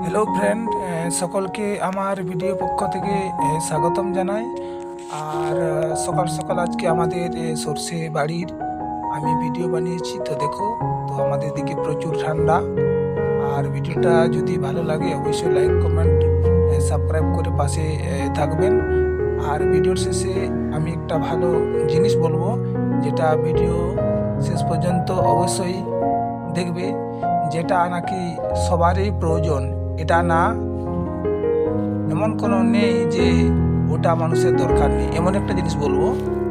Hello friend, সকলকে আমার video পক্ষ থেকে স্বাগতম জানাই। আর সকাল সকাল আজকে আমাদের সর্ষে বাড়ির আমি ভিডিও বানিয়েছি। তো দেখো, তো আমাদের দিকে প্রচুর ঠান্ডা। আর ভিডিওটা যদি ভালো লাগে অবশ্যই লাইক কমেন্ট সাবস্ক্রাইব করে পাশে থাকবেন। আর ভিডিওর শেষে আমি একটা ভালো জিনিস বলবো, যেটা ভিডিও শেষ পর্যন্ত অবশ্যই দেখবে, যেটা নাকি সবারই প্রয়োজন। এটা না এমন কোনো নেই যে ওটা মানুষের দরকার নেই, এমন একটা জিনিস বলবো।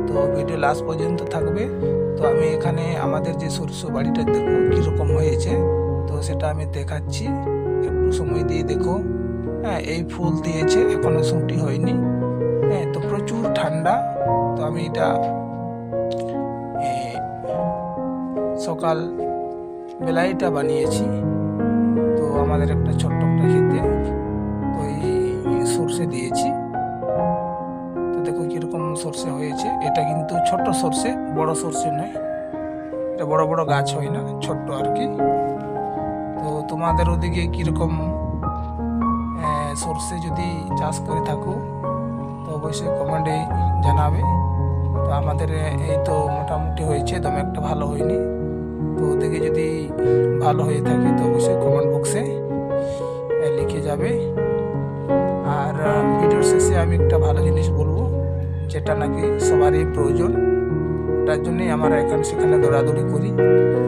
তো ভিডিও লাস্ট পর্যন্ত থাকবে। তো আমি এখানে আমাদের যে সরষে বাড়িটা দেখো কীরকম হয়েছে, তো সেটা আমি দেখাচ্ছি। একটু সময় দিয়ে দেখো। হ্যাঁ, এই ফুল দিয়েছে, এখনো শুঁটি হয়নি। হ্যাঁ, তো প্রচুর ঠান্ডা। তো আমি এটা সকাল বেলাইটা বানিয়েছি। তো আমাদের একটা ছোট্ট একটা খেতে তো এই সর্ষে দিয়েছি। তো দেখো কিরকম সর্ষে হয়েছে। এটা কিন্তু ছোট্ট সর্ষে, বড় সর্ষে নয়। এটা বড় বড় গাছ হয় না, ছোট্ট আর কি। তো তোমাদের ওদিকে কিরকম সর্ষে যদি চাষ করে থাকো তো অবশ্যই কমেন্টে জানাবে। তো আমাদের এই তো মোটামুটি হয়েছে, তেমন একটা ভালো হয়নি। তো ওদিকে যদি ভালো হয়ে থাকে তো অবশ্যই কমেন্ট বক্সে লিখে যাবে। আর ভিডিওর শেষে আমি একটা ভালো জিনিস বলবো, যেটা নাকি সবারই প্রয়োজন। তার জন্যই আমরা এখানে সেখানে দৌড়াদৌড়ি করি।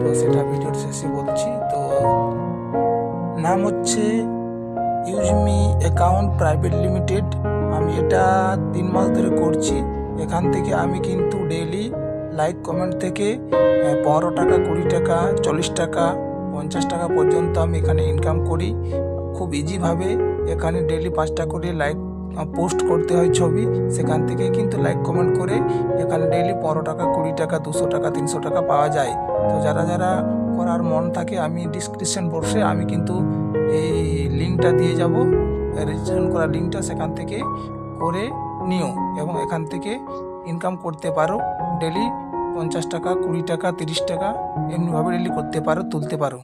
তো সেটা ভিডিওর শেষে বলছি। তো নাম হচ্ছে ইউজমি অ্যাকাউন্ট প্রাইভেট লিমিটেড। আমি এটা 3 মাস ধরে করছি। এখান থেকে আমি কিন্তু ডেইলি লাইক কমেন্ট থেকে 15 টাকা, 20 টাকা, 40 টাকা, 50 টাকা পর্যন্ত আমি এখানে ইনকাম করি। খুব ইজিভাবে এখানে ডেইলি 5টা করে লাইক পোস্ট করতে হয় ছবি। সেখান থেকে কিন্তু লাইক কমেন্ট করে এখানে ডেইলি 15 টাকা, 20 টাকা, 200 টাকা, 300 টাকা পাওয়া যায়। তো যারা যারা করার মন থাকে, আমি ডিসক্রিপশন বক্সে আমি কিন্তু এই লিঙ্কটা দিয়ে যাব, রেজিস্ট্রেশন করার লিঙ্কটা, সেখান থেকে করে নিও এবং এখান থেকে ইনকাম করতে পারো। ডেলি 50 টাকা, 20 টাকা, 30 টাকা এমনিভাবে ডেলি করতে পারো, তুলতে পারো।